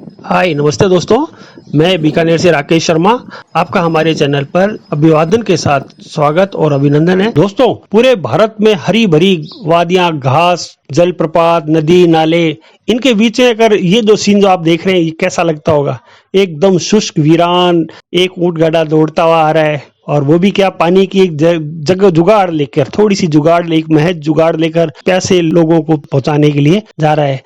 हाय नमस्ते दोस्तों। मैं बीकानेर से राकेश शर्मा आपका हमारे चैनल पर अभिवादन के साथ स्वागत और अभिनंदन है। दोस्तों, पूरे भारत में हरी भरी वादियां, घास, जलप्रपात, नदी, नाले, इनके बीच में अगर ये दो सीन जो आप देख रहे हैं, ये कैसा लगता होगा? एकदम शुष्क वीरान, एक ऊंट गाड़ा दौड़ता हुआ आ रहा है और वो भी क्या, पानी की एक जगह जुगाड़ लेकर, थोड़ी सी जुगाड़ ले, एक महज जुगाड़ लेकर प्यासे लोगों को पहुंचाने के लिए जा रहा है।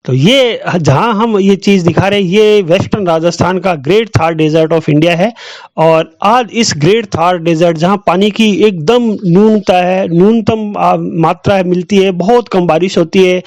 तो ये जहां हम ये चीज दिखा रहे हैं, ये वेस्टर्न राजस्थान का great Thar desert of India है। और आज इस ग्रेट थार डेजर्ट, जहां पानी की एकदम न्यूनतम मात्रा मिलती है, बहुत कम बारिश होती है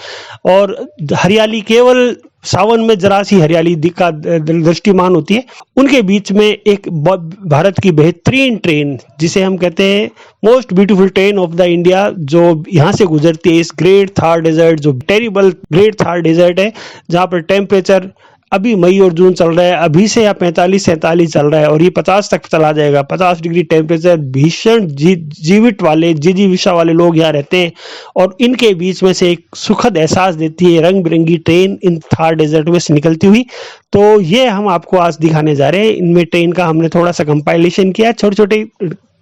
और हरियाली केवल सावन में जरा सी हरियाली दिखा दृष्टिमान होती है, उनके बीच में एक भारत की बेहतरीन ट्रेन, जिसे हम कहते हैं most beautiful train of the India, जो यहाँ से गुजरती है इस ग्रेट थार डेजर्ट, जो टेरिबल ग्रेट थार डेजर्ट है, जहाँ पर टेम्परेचर अभी मई और जून चल रहा है, अभी से या 45-47 चल रहा है और ये 50 तक चला जाएगा। 50 डिग्री टेम्परेचर, भीषण जीवित वाले, जिजीविषा वाले लोग यहाँ रहते हैं और इनके बीच में से एक सुखद एहसास देती है रंग बिरंगी ट्रेन इन थार डेजर्ट में से निकलती हुई। तो ये हम आपको आज दिखाने जा रहे हैं। इनमें ट्रेन का हमने थोड़ा सा कंपाइलेशन किया, छोटे छोटे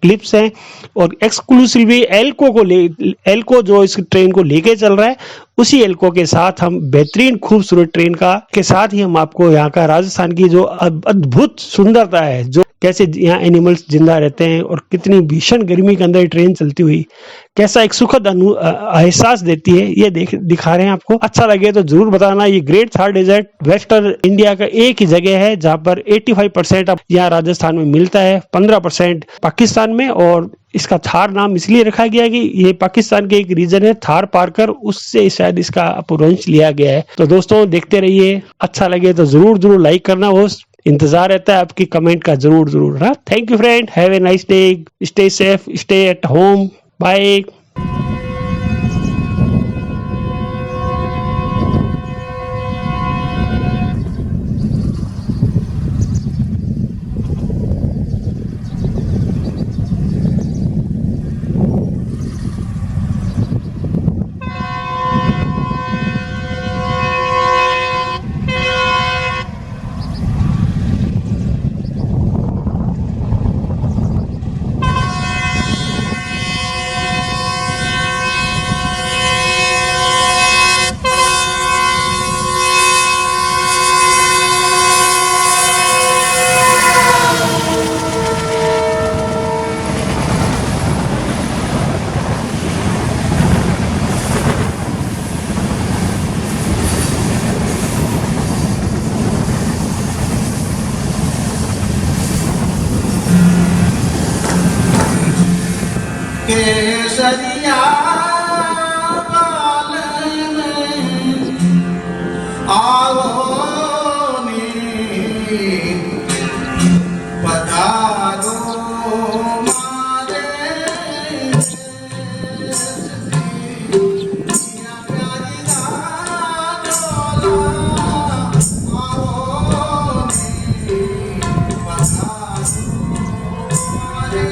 क्लिप्स हैं और एक्सक्लूसिवली एल्को जो इस ट्रेन को लेके चल रहा है, उसी एल्को के साथ हम बेहतरीन खूबसूरत ट्रेन का के साथ ही हम आपको यहाँ का राजस्थान की जो अद्भुत सुंदरता है, जो कैसे यहाँ एनिमल्स जिंदा रहते हैं और कितनी भीषण गर्मी के अंदर ट्रेन चलती हुई कैसा एक सुखद एहसास देती है, ये दिखा रहे हैं आपको। अच्छा लगे तो जरूर बताना। ये great Thar desert western India का एक ही जगह है जहाँ पर 85% अब यहाँ राजस्थान में मिलता है, 15% पाकिस्तान में। और इसका थार नाम इसलिए रखा गया कि ये पाकिस्तान के एक रीजन है थार पारकर, उससे शायद इसका अपभ्रंश लिया गया है। तो दोस्तों देखते रहिए, अच्छा लगे तो जरूर लाइक करना। हो इंतजार रहता है आपकी कमेंट का, जरूर। हाँ, thank you friend, have a nice day, stay safe, stay at home, bye. केसरिया बाल में आओ नी पधारो मारे या प्यारी लाडोला आओ नी पधारो मारे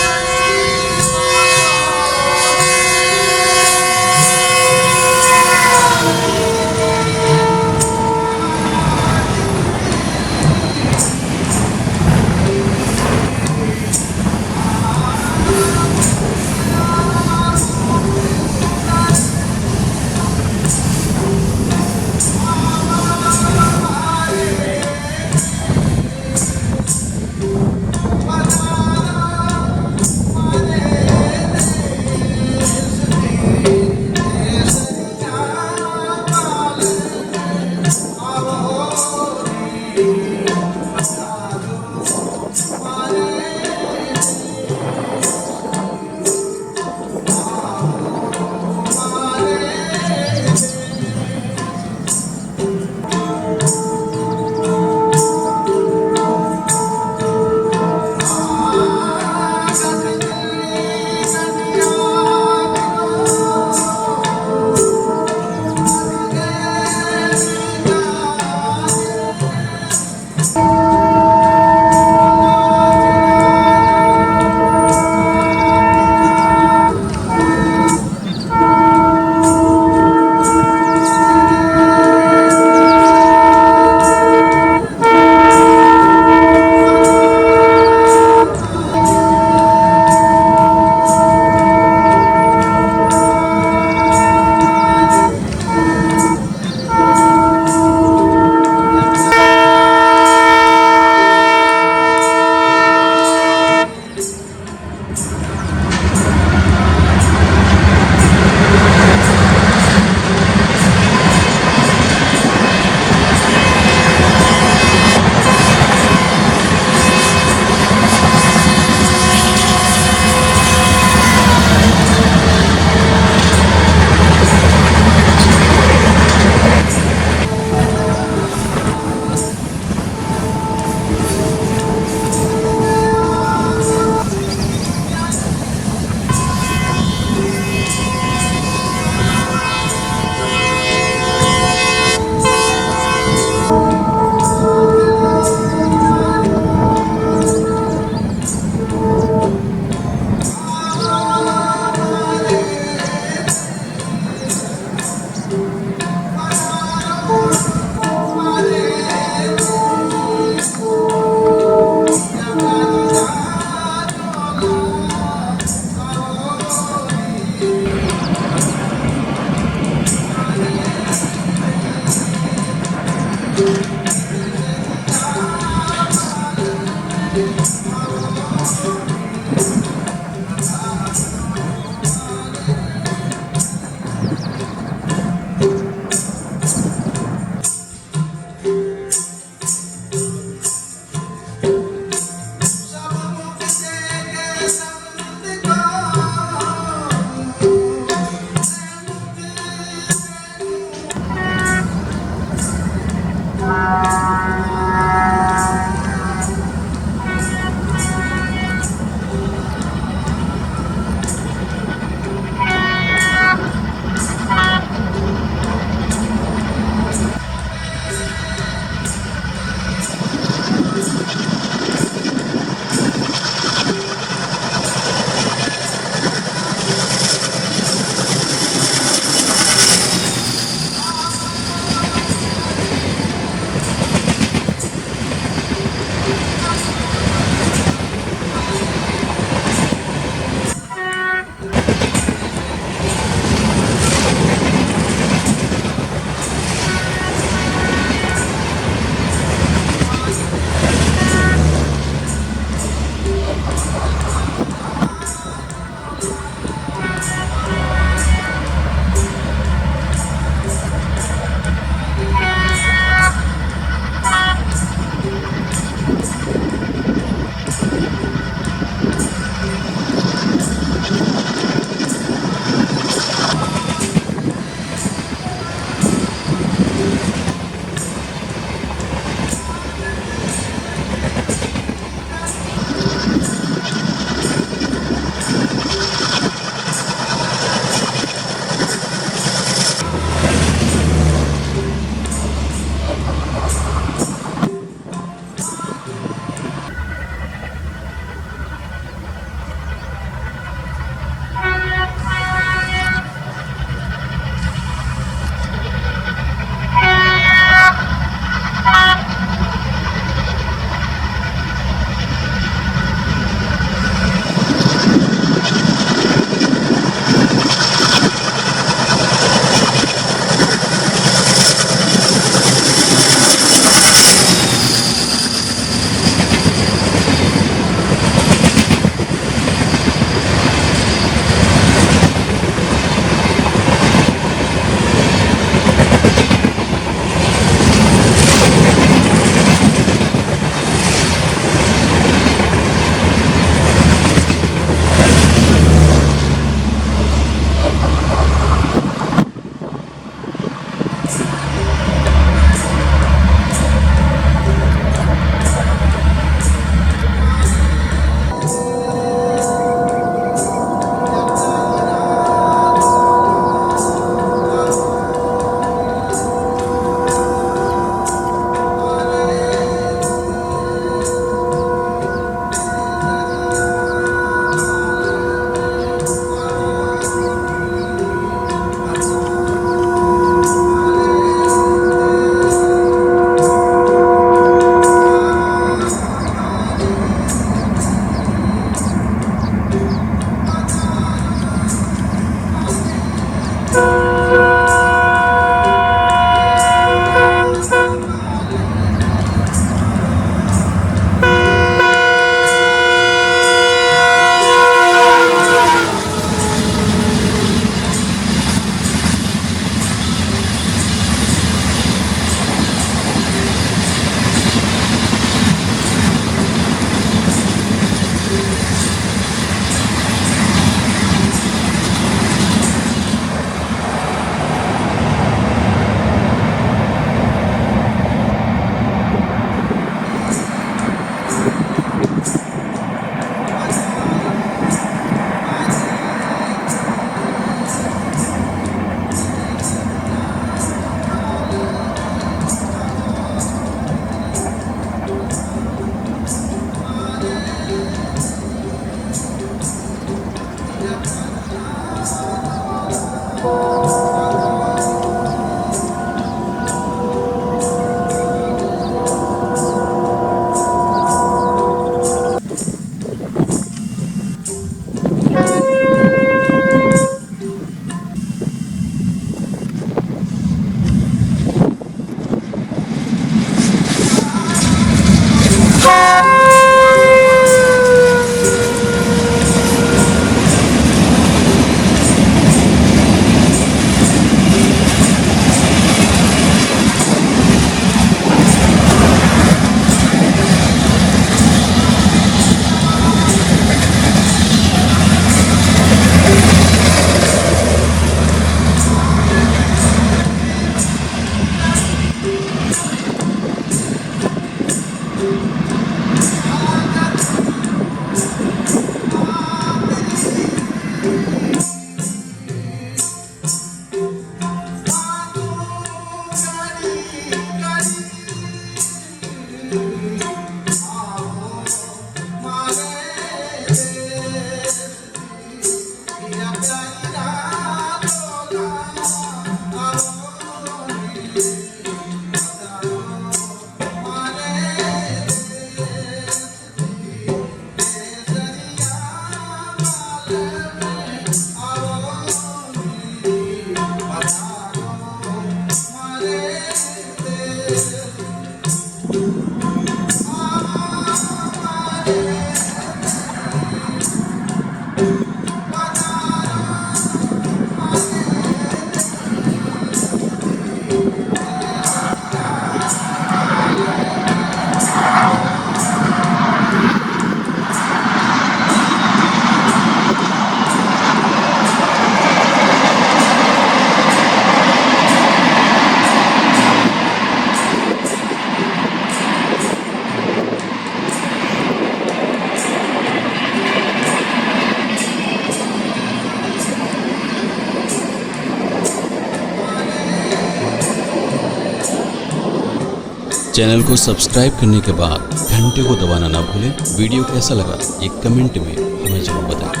चैनल को सब्सक्राइब करने के बाद घंटे को दबाना ना भूलें। वीडियो कैसा लगा एक कमेंट में हमें जरूर बताएं।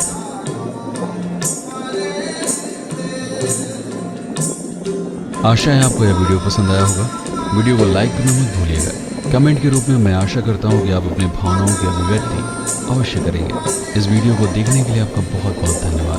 आशा है आपको यह वीडियो पसंद आया होगा। वीडियो को लाइक करना मत भूलिएगा। कमेंट के रूप में मैं आशा करता हूँ कि आप अपनी भावनाओं की अभिव्यक्ति अवश्य करेंगे। इस वीडियो को देखने के लिए आपका बहुत बहुत धन्यवाद।